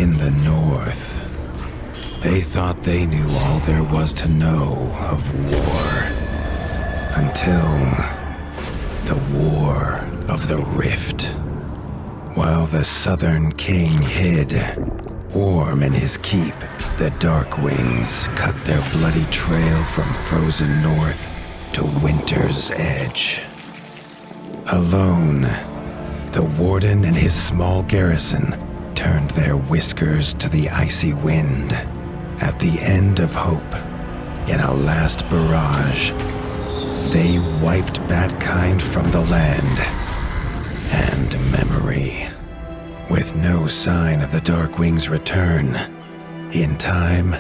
In the north, they thought they knew all there was to know of war. Until the War of the Rift. While the Southern King hid, warm in his keep, the Darkwings cut their bloody trail from frozen north to winter's edge. Alone, the Warden and his small garrison turned their whiskers to the icy wind. At the end of hope, in a last barrage, they wiped Batkind from the land and memory. With no sign of the Darkwings' return, in time,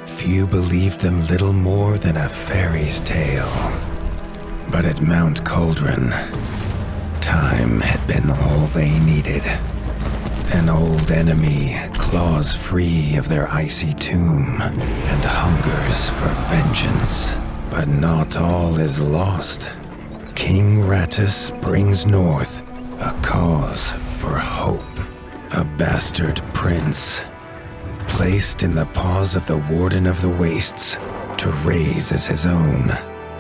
few believed them little more than a fairy's tale. But at Mount Cauldron, time had been all they needed. An old enemy claws free of their icy tomb and hungers for vengeance. But not all is lost. King Rattus brings north a cause for hope. A bastard prince, placed in the paws of the Warden of the Wastes to raise as his own.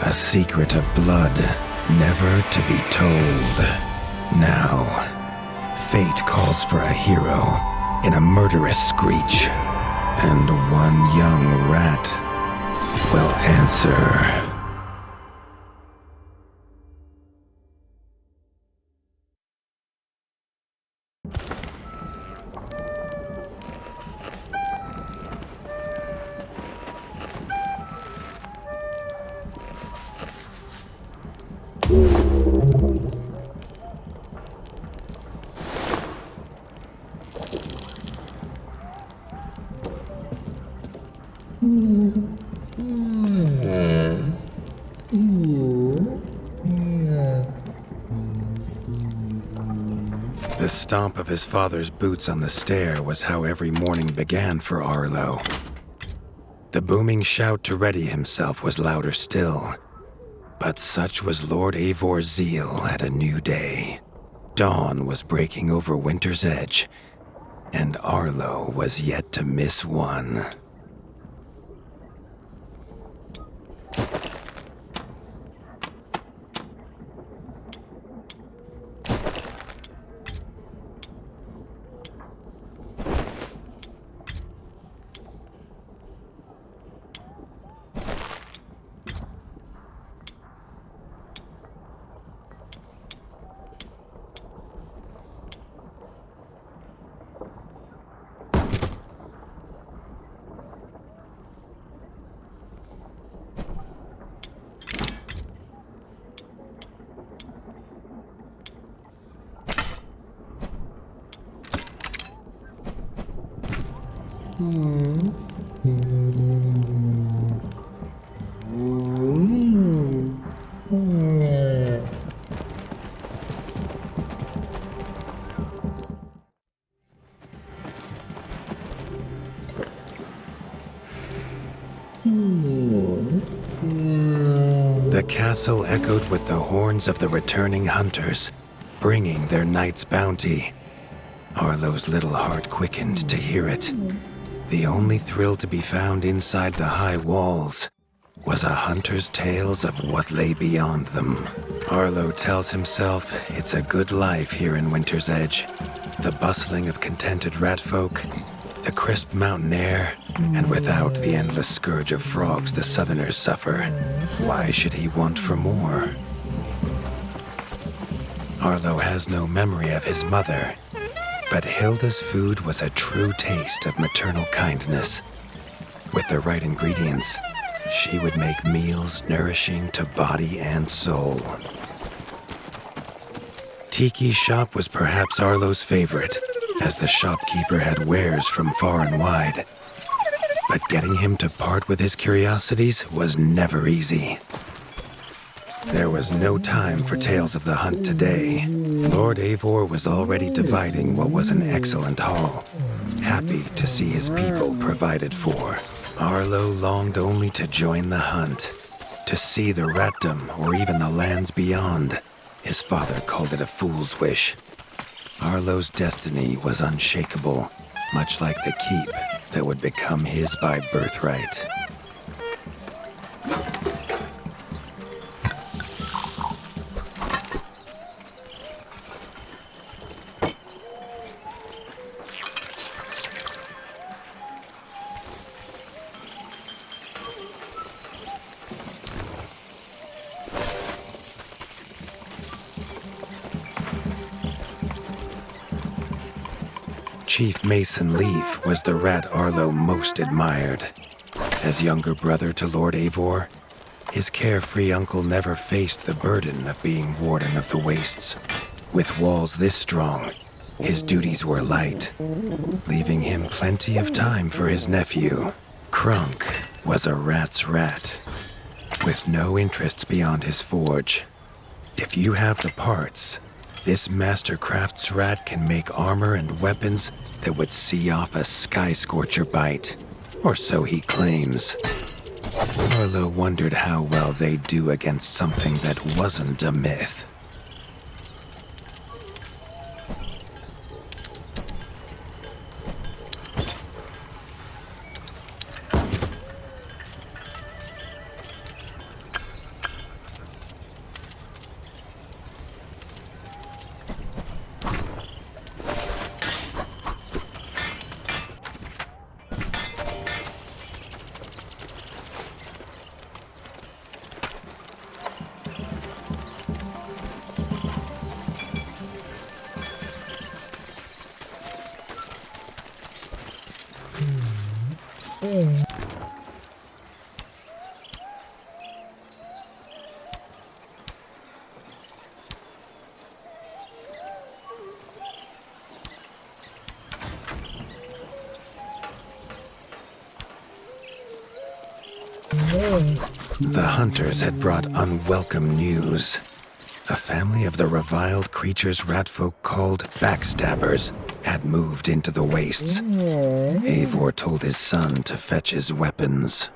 A secret of blood never to be told. Now, fate calls for a hero in a murderous screech, and one young rat will answer. The stomp of his father's boots on the stair was how every morning began for Arlo. The booming shout to ready himself was louder still, but such was Lord Eivor's zeal at a new day. Dawn was breaking over winter's edge, and Arlo was yet to miss one. The castle echoed with the horns of the returning hunters, bringing their night's bounty. Arlo's little heart quickened to hear it. The only thrill to be found inside the high walls was a hunter's tales of what lay beyond them. Arlo tells himself it's a good life here in Winter's Edge. The bustling of contented ratfolk, the crisp mountain air, and without the endless scourge of frogs the southerners suffer. Why should he want for more? Arlo has no memory of his mother, but Hilda's food was a true taste of maternal kindness. With the right ingredients, she would make meals nourishing to body and soul. Tiki's shop was perhaps Arlo's favorite, as the shopkeeper had wares from far and wide. But getting him to part with his curiosities was never easy. There was no time for tales of the hunt today. Lord Eivor was already dividing what was an excellent haul, happy to see his people provided for. Arlo longed only to join the hunt, to see the Ratdom or even the lands beyond. His father called it a fool's wish. Arlo's destiny was unshakable, much like the keep that would become his by birthright. Chief Mason Leaf was the rat Arlo most admired. As younger brother to Lord Eivor, his carefree uncle never faced the burden of being Warden of the Wastes. With walls this strong, his duties were light, leaving him plenty of time for his nephew. Krunk was a rat's rat, with no interests beyond his forge. If you have the parts, this Mastercraft's rat can make armor and weapons that would see off a sky scorcher bite, or so he claims. Arlo wondered how well they'd do against something that wasn't a myth. The hunters had brought unwelcome news. A family of the reviled creatures ratfolk called backstabbers had moved into the wastes. Eivor told his son to fetch his weapons.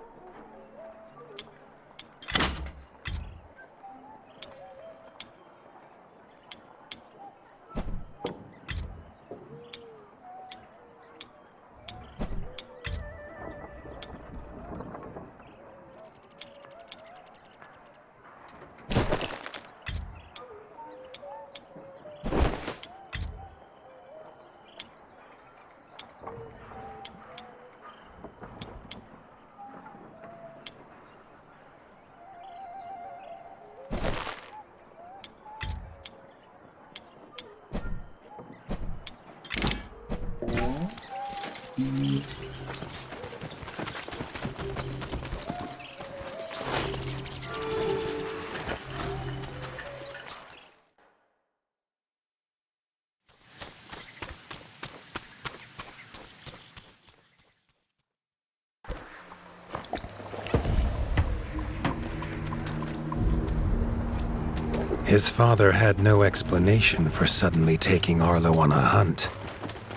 His father had no explanation for suddenly taking Arlo on a hunt.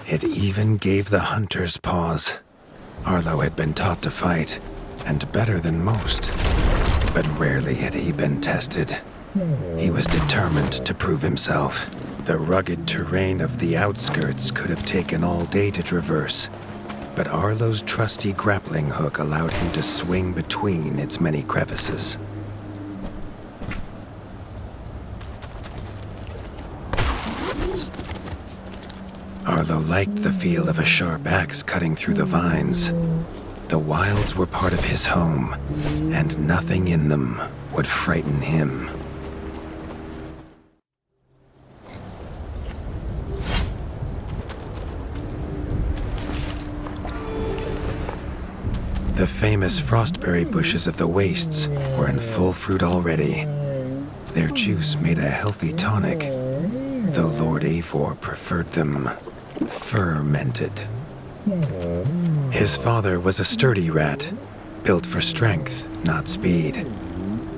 It even gave the hunters pause. Arlo had been taught to fight, and better than most. But rarely had he been tested. He was determined to prove himself. The rugged terrain of the outskirts could have taken all day to traverse, but Arlo's trusty grappling hook allowed him to swing between its many crevices. Arlo liked the feel of a sharp axe cutting through the vines. The wilds were part of his home, and nothing in them would frighten him. The famous frostberry bushes of the wastes were in full fruit already. Their juice made a healthy tonic, though Lord Eivor preferred them fermented. His father was a sturdy rat, built for strength, not speed.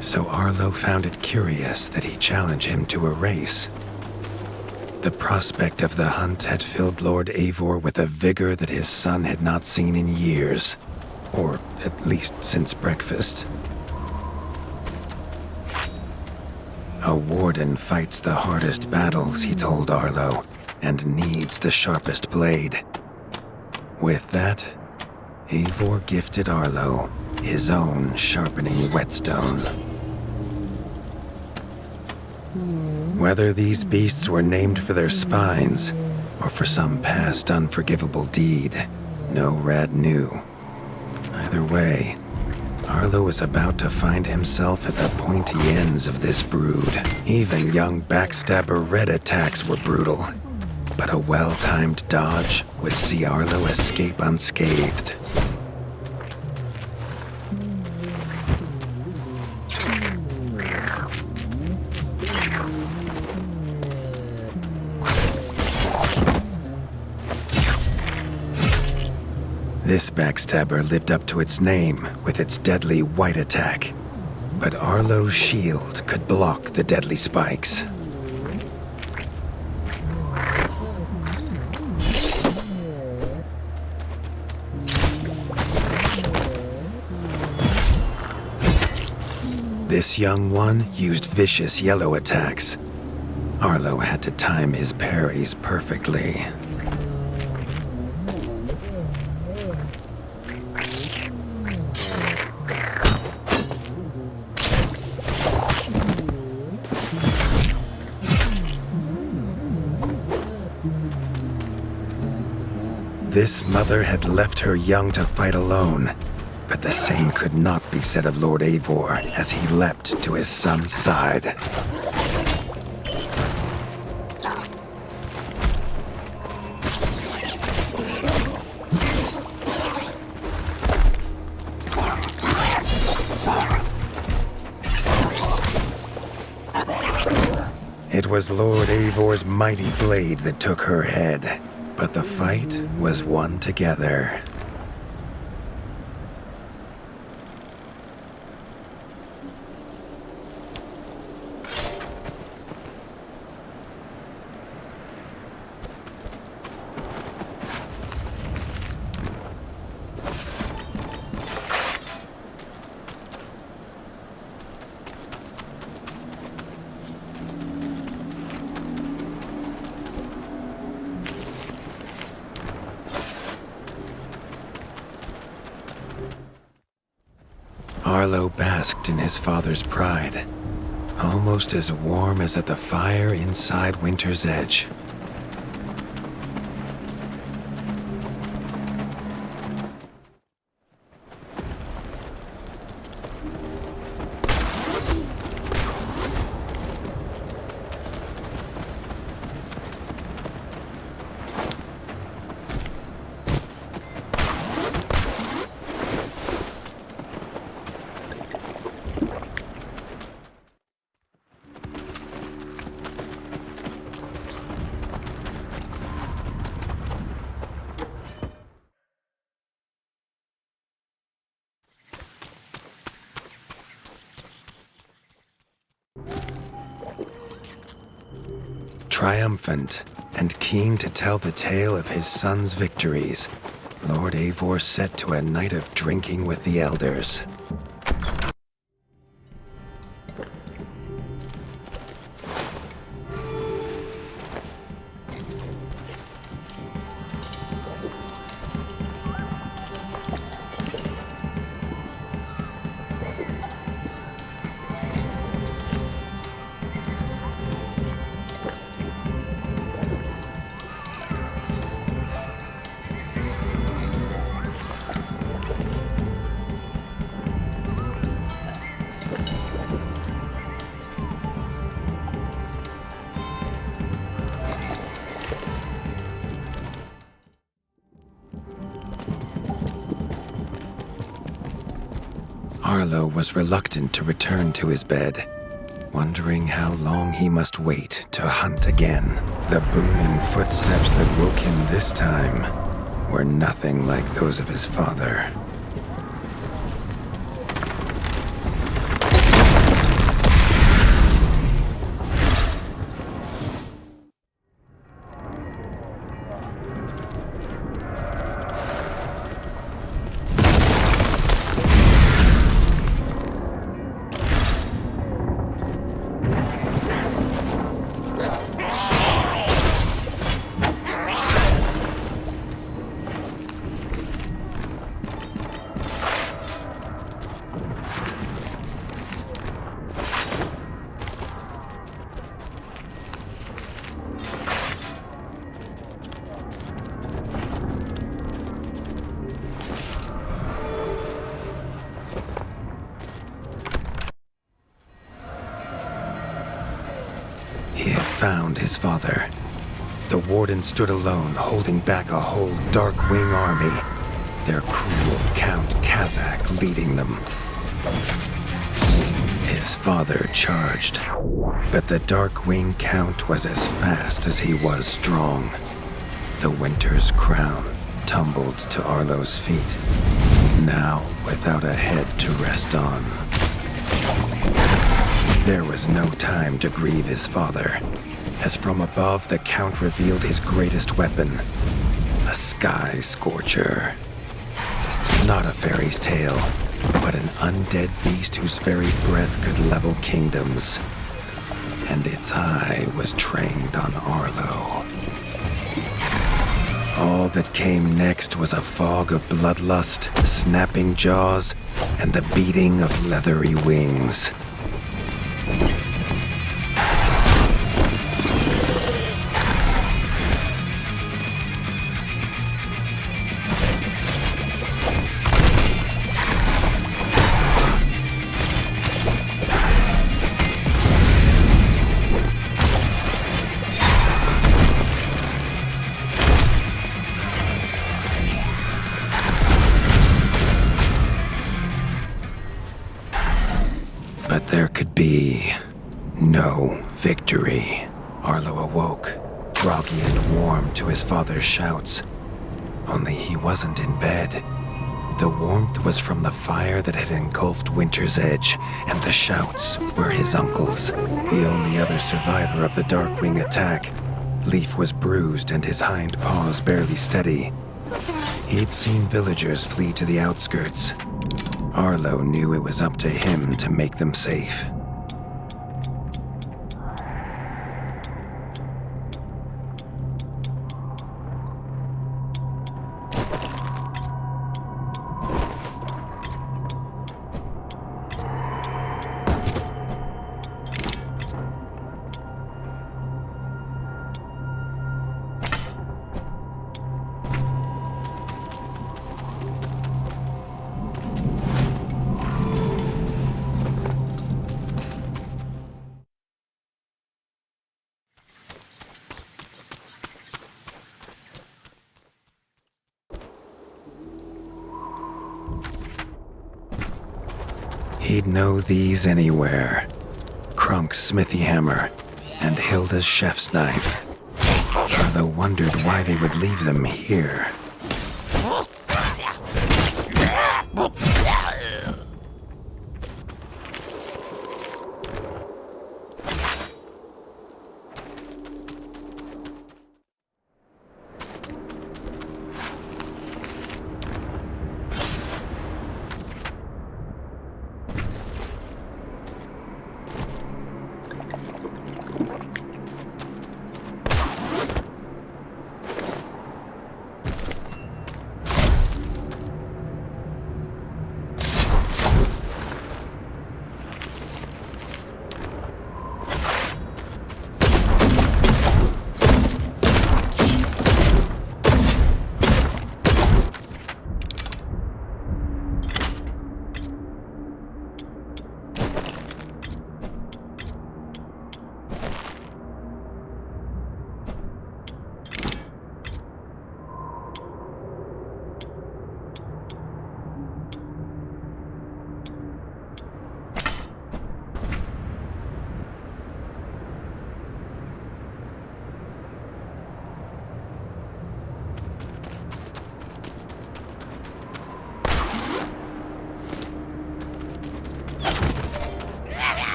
So Arlo found it curious that he challenge him to a race. The prospect of the hunt had filled Lord Eivor with a vigor that his son had not seen in years, or at least since breakfast. A warden fights the hardest battles, he told Arlo, and needs the sharpest blade. With that, Eivor gifted Arlo his own sharpening whetstone. Whether these beasts were named for their spines or for some past unforgivable deed, no Rad knew. Either way, Arlo was about to find himself at the pointy ends of this brood. Even young backstabber Red attacks were brutal, but a well-timed dodge would see Arlo escape unscathed. This backstabber lived up to its name with its deadly white attack, but Arlo's shield could block the deadly spikes. This young one used vicious yellow attacks. Arlo had to time his parries perfectly. This mother had left her young to fight alone, but the same could not be said of Lord Eivor as he leapt to his son's side. It was Lord Eivor's mighty blade that took her head, but the fight was won together. Arlo basked in his father's pride, almost as warm as at the fire inside Winter's Edge. Triumphant and keen to tell the tale of his son's victories, Lord Eivor set to a night of drinking with the elders. Arlo was reluctant to return to his bed, wondering how long he must wait to hunt again. The booming footsteps that woke him this time were nothing like those of his father. found his father. The warden stood alone, holding back a whole Darkwing army, their cruel Count Kazakh leading them. His father charged, but the Darkwing Count was as fast as he was strong. The Winter's crown tumbled to Arlo's feet, now without a head to rest on. There was no time to grieve his father, as from above the Count revealed his greatest weapon, a Sky Scorcher. Not a fairy's tale, but an undead beast whose very breath could level kingdoms. And its eye was trained on Arlo. All that came next was a fog of bloodlust, snapping jaws, and the beating of leathery wings. But there could be no victory. Arlo awoke, groggy and warm to his father's shouts. Only he wasn't in bed. The warmth was from the fire that had engulfed Winter's Edge, and the shouts were his uncle's. The only other survivor of the Darkwing attack, Leaf was bruised and his hind paws barely steady. He'd seen villagers flee to the outskirts. Arlo knew it was up to him to make them safe. He'd know these anywhere. Krunk's smithy hammer and Hilda's chef's knife. Arlo wondered why they would leave them here.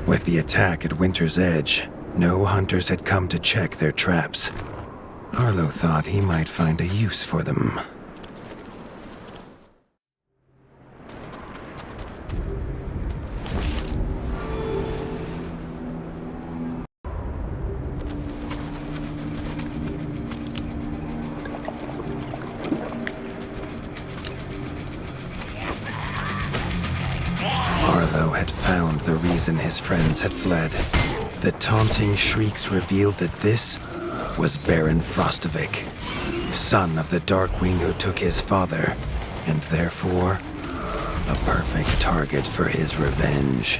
With the attack at Winter's Edge, no hunters had come to check their traps. Arlo thought he might find a use for them. reason his friends had fled. The taunting shrieks revealed that this was Baron Frostovic, son of the Darkwing who took his father, and therefore a perfect target for his revenge.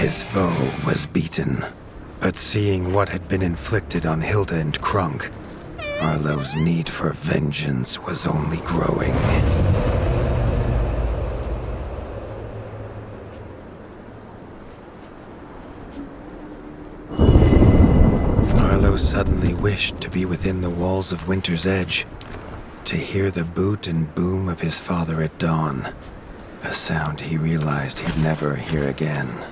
His foe was beaten, but seeing what had been inflicted on Hilda and Krunk, Arlo's need for vengeance was only growing. Arlo suddenly wished to be within the walls of Winter's Edge, to hear the boot and boom of his father at dawn, a sound he realized he'd never hear again.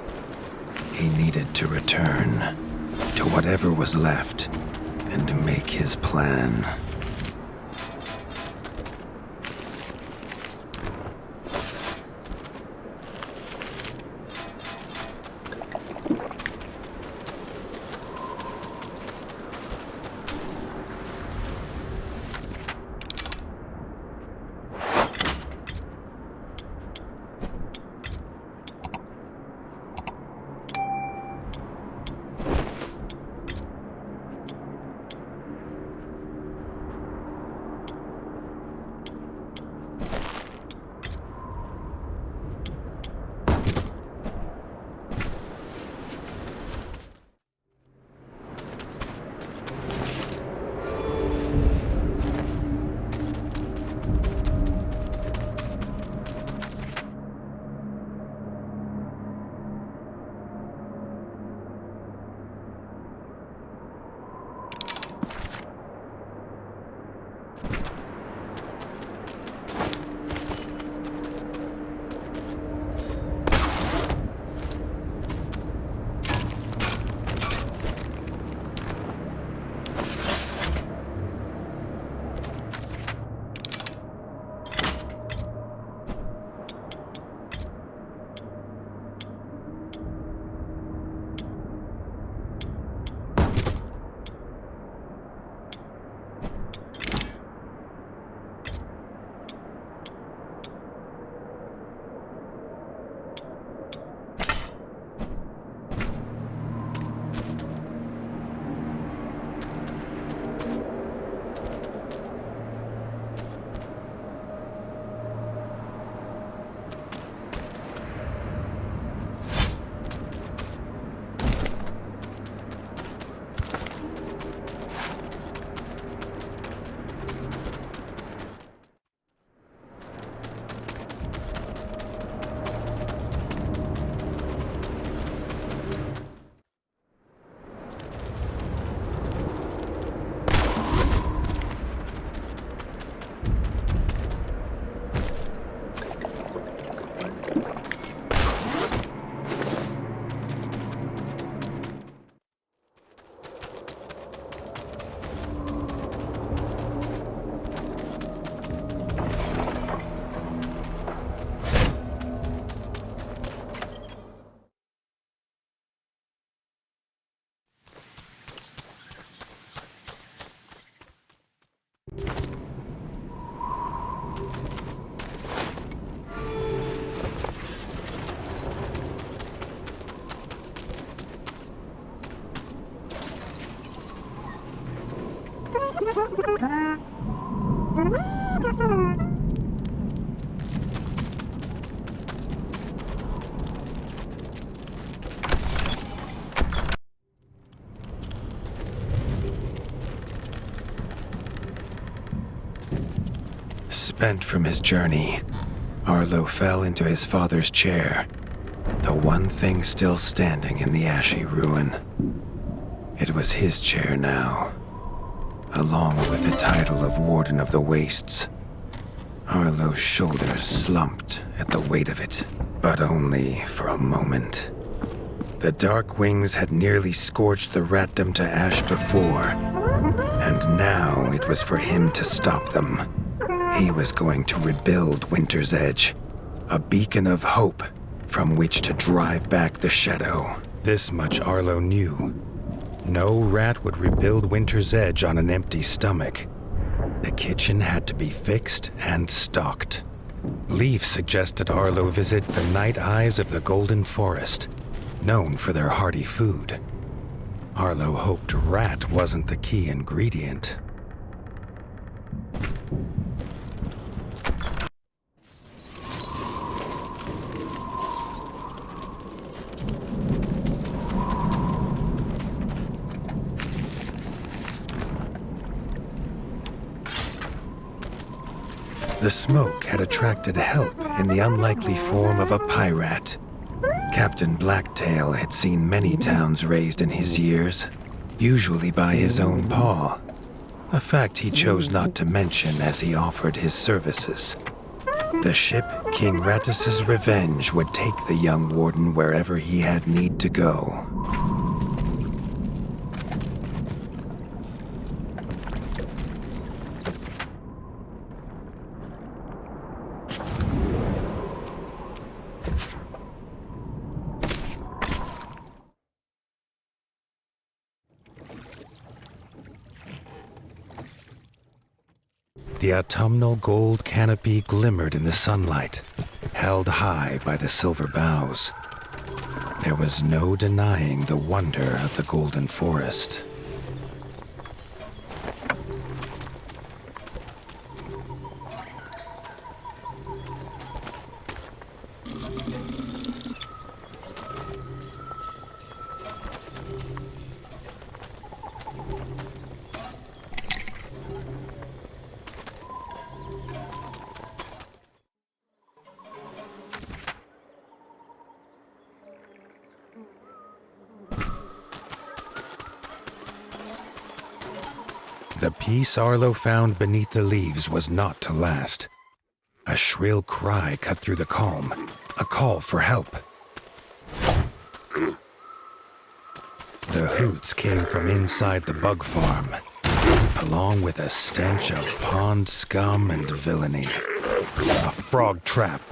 He needed to return to whatever was left and make his plan. Spent from his journey, Arlo fell into his father's chair, the one thing still standing in the ashy ruin. It was his chair now, along with the title of Warden of the Wastes. Arlo's shoulders slumped at the weight of it, but only for a moment. The Dark Wings had nearly scorched the ratdom to ash before, and now it was for him to stop them. He was going to rebuild Winter's Edge, a beacon of hope from which to drive back the shadow. This much Arlo knew. No rat would rebuild Winter's Edge on an empty stomach. The kitchen had to be fixed and stocked. Leaf suggested Arlo visit the Night Eyes of the Golden Forest, known for their hearty food. Arlo hoped rat wasn't the key ingredient. The smoke had attracted help in the unlikely form of a pirate. Captain Blacktail had seen many towns razed in his years, usually by his own paw, a fact he chose not to mention as he offered his services. The ship King Rattus's Revenge would take the young warden wherever he had need to go. The autumnal gold canopy glimmered in the sunlight, held high by the silver boughs. There was no denying the wonder of the Golden Forest. The peace Arlo found beneath the leaves was not to last. A shrill cry cut through the calm, a call for help. The hoots came from inside the bug farm, along with a stench of pond scum and villainy. A frog trap.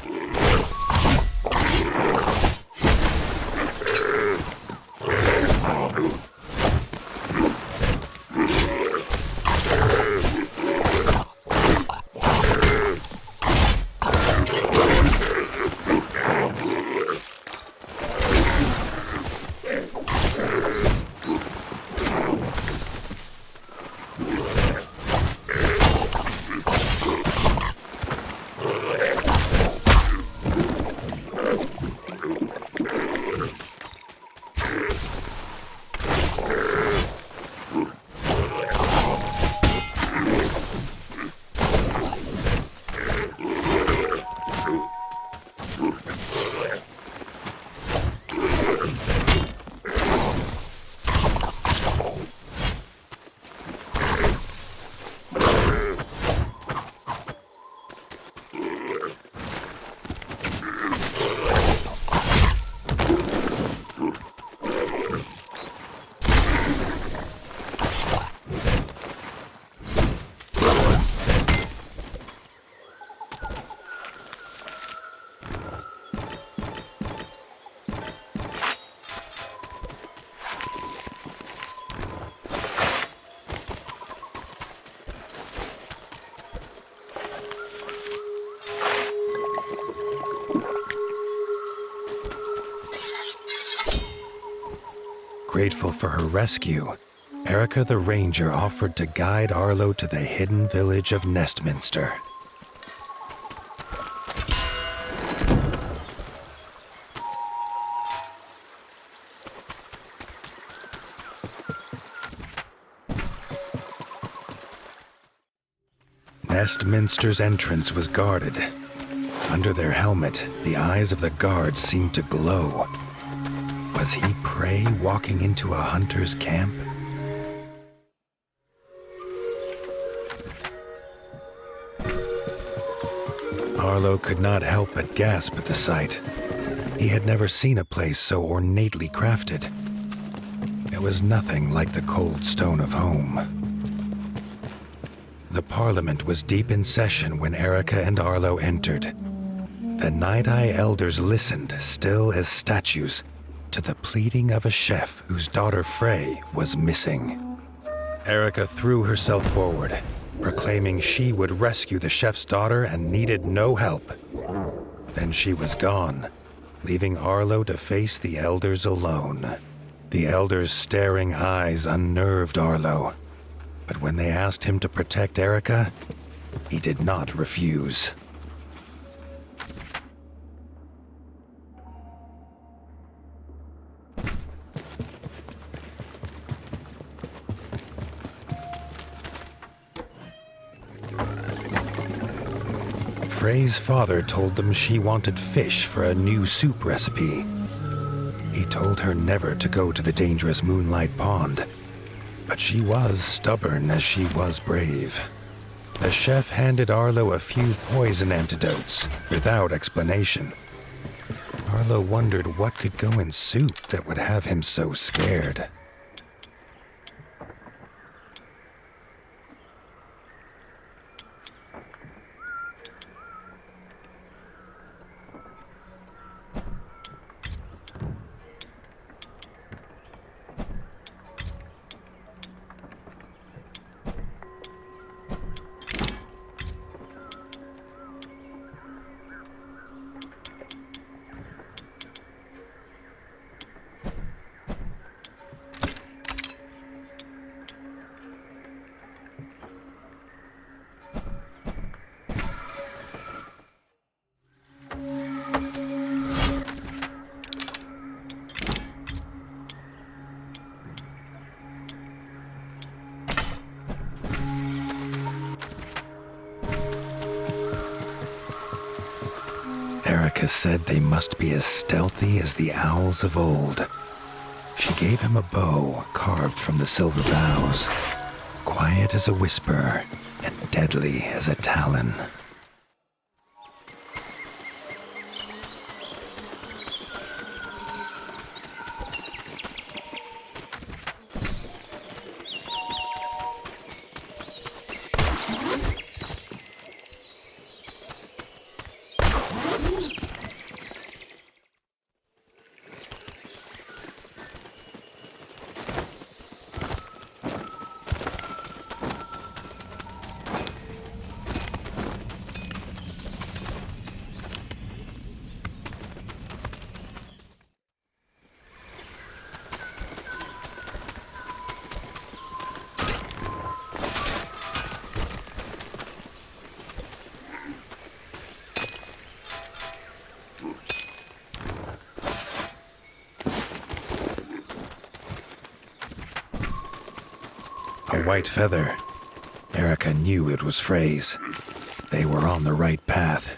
Grateful for her rescue, Erica the Ranger offered to guide Arlo to the hidden village of Nestminster. Nestminster's entrance was guarded. Under their helmet, the eyes of the guards seemed to glow. Was he prey walking into a hunter's camp? Arlo could not help but gasp at the sight. He had never seen a place so ornately crafted. It was nothing like the cold stone of home. The Parliament was deep in session when Erica and Arlo entered. The Night-Eye elders listened, still as statues, to the pleading of a chef whose daughter Frey was missing. Erica threw herself forward, proclaiming she would rescue the chef's daughter and needed no help. Then she was gone, leaving Arlo to face the elders alone. The elders' staring eyes unnerved Arlo, but when they asked him to protect Erica, he did not refuse. Frey's father told them she wanted fish for a new soup recipe. He told her never to go to the dangerous Moonlight Pond, but she was stubborn as she was brave. The chef handed Arlo a few poison antidotes without explanation. Arlo wondered what could go in soup that would have him so scared. Erica said they must be as stealthy as the owls of old. She gave him a bow carved from the silver boughs, quiet as a whisper and deadly as a talon. A white feather. Erica knew it was Frey's. They were on the right path.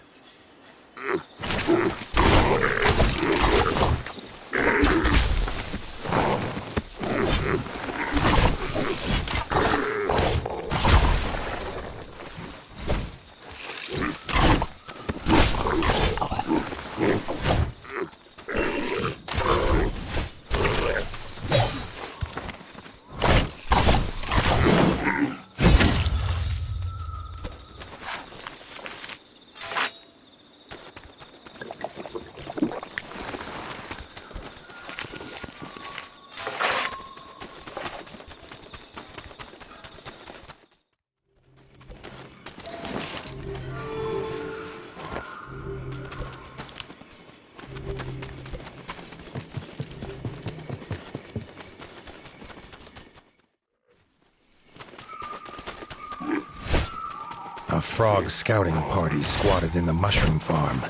frog scouting party squatted in the mushroom farm.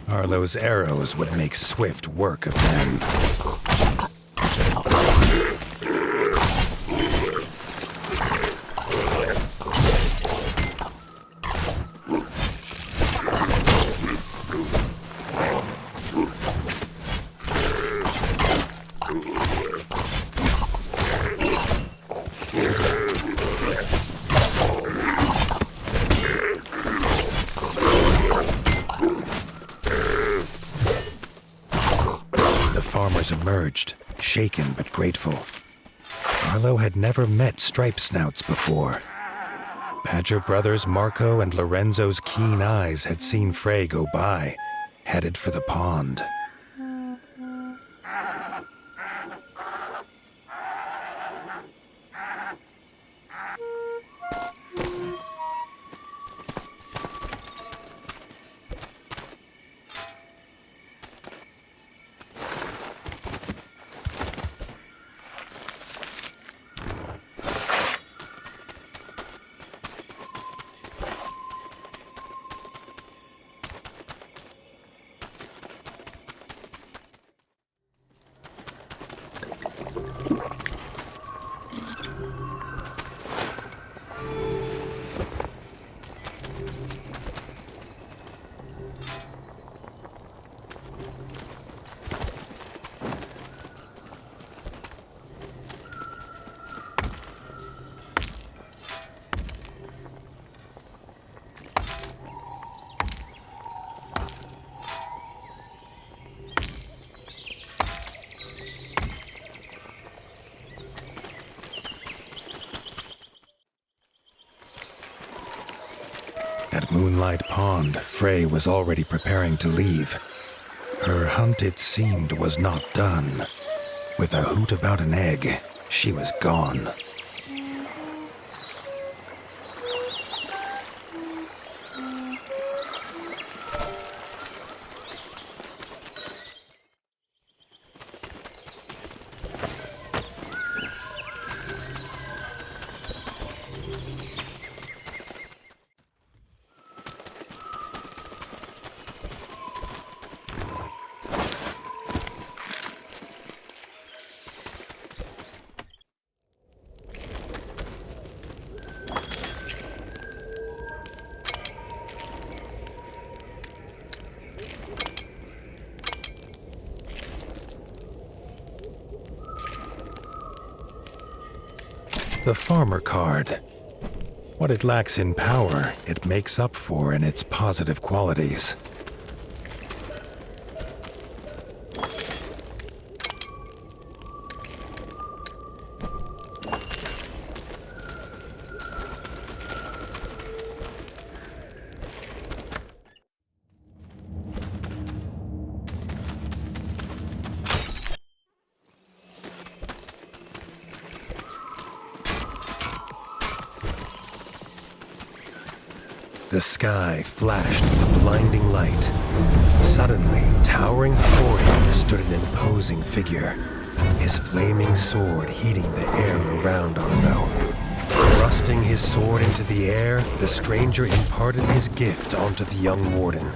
Arlo's arrows would make swift work of them. Emerged, shaken but grateful. Arlo had never met stripe snouts before. Badger brothers Marco and Lorenzo's keen eyes had seen Frey go by, headed for the pond. At Moonlight Pond, Frey was already preparing to leave. Her hunt, it seemed, was not done. With a hoot about an egg, she was gone. The farmer card. What it lacks in power, it makes up for in its positive qualities. The sky flashed with a blinding light. Suddenly, towering before him stood an imposing figure, his flaming sword heating the air around Arlo. Thrusting his sword into the air, the stranger imparted his gift onto the young warden.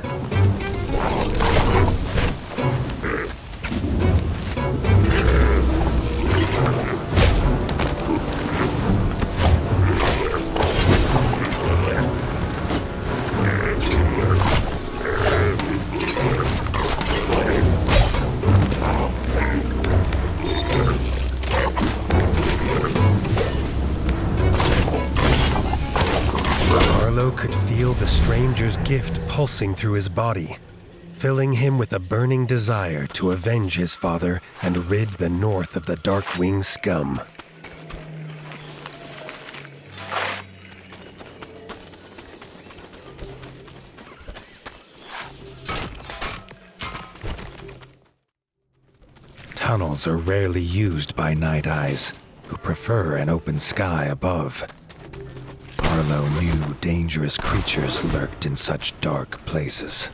Could feel the stranger's gift pulsing through his body, filling him with a burning desire to avenge his father and rid the North of the Darkwing scum. Tunnels are rarely used by Night Eyes, who prefer an open sky above. Arlo knew dangerous creatures lurked in such dark places.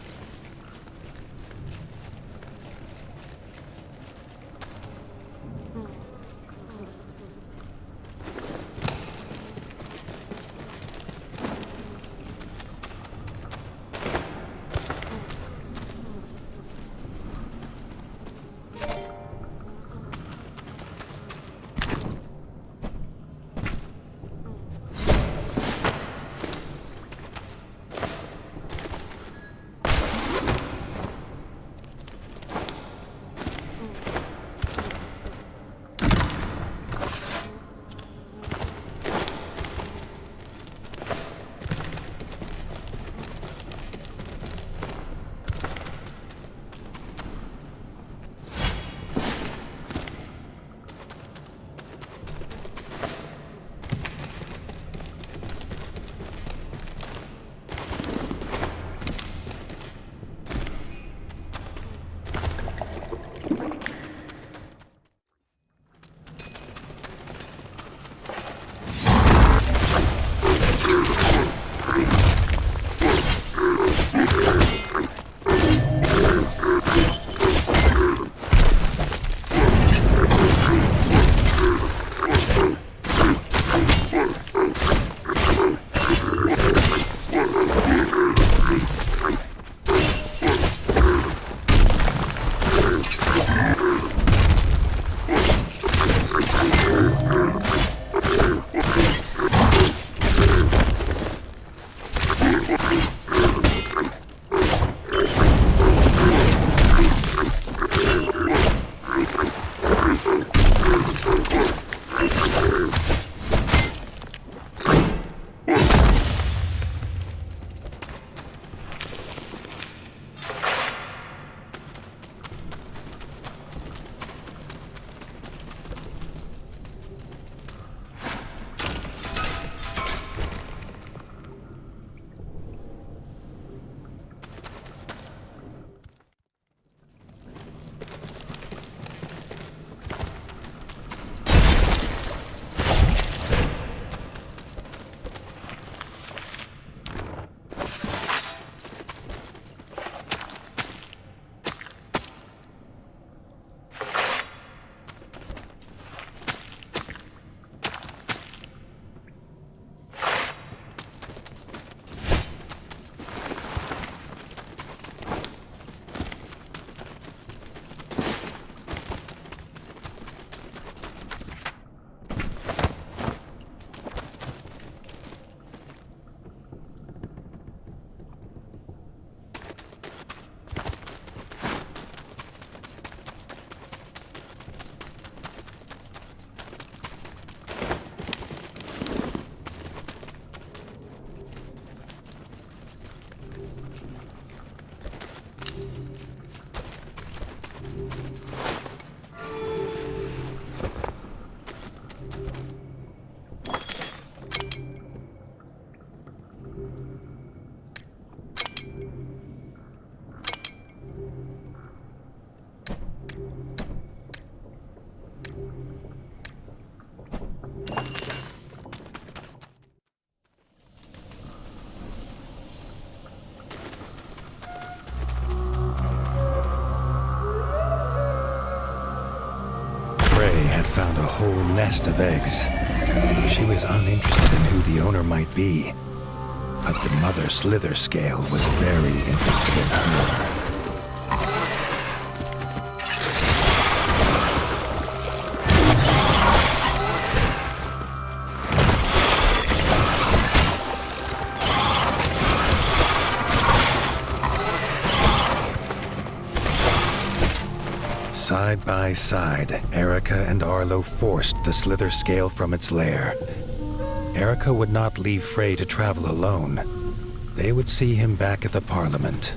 Found a whole nest of eggs. She was uninterested in who the owner might be, but the mother slither scale was very interested in her. Side by side, Erica and Arlo forced the slither scale from its lair. Erica would not leave Frey to travel alone. They would see him back at the Parliament.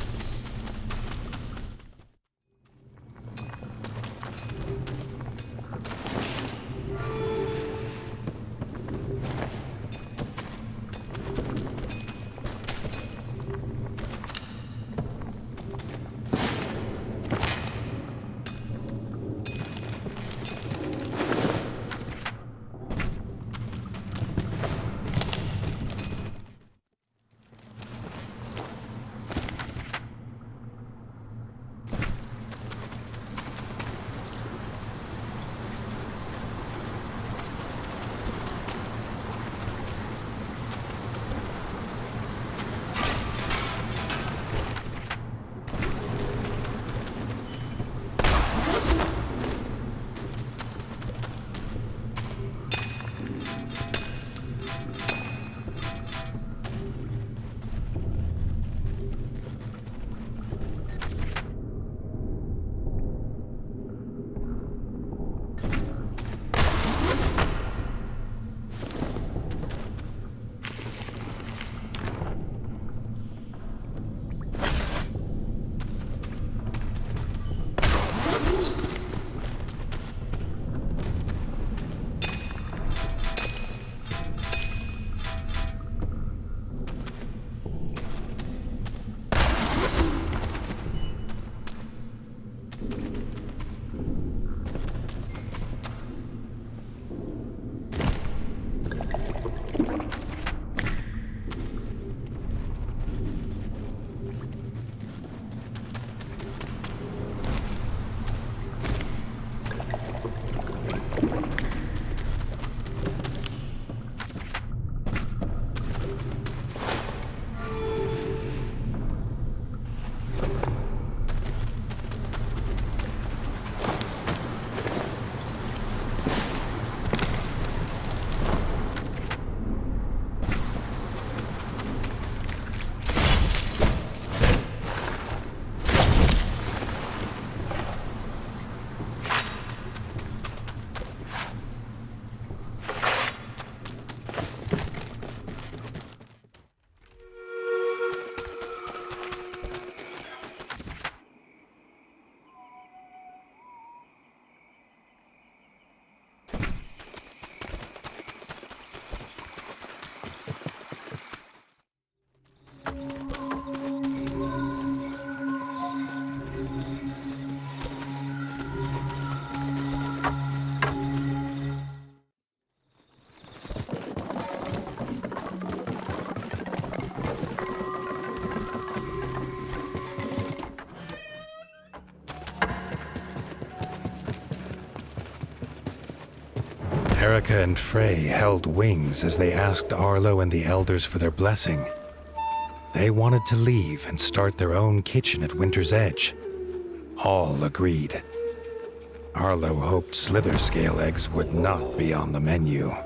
Erica and Frey held wings as they asked Arlo and the elders for their blessing. They wanted to leave and start their own kitchen at Winter's Edge. All agreed. Arlo hoped slither scale eggs would not be on the menu.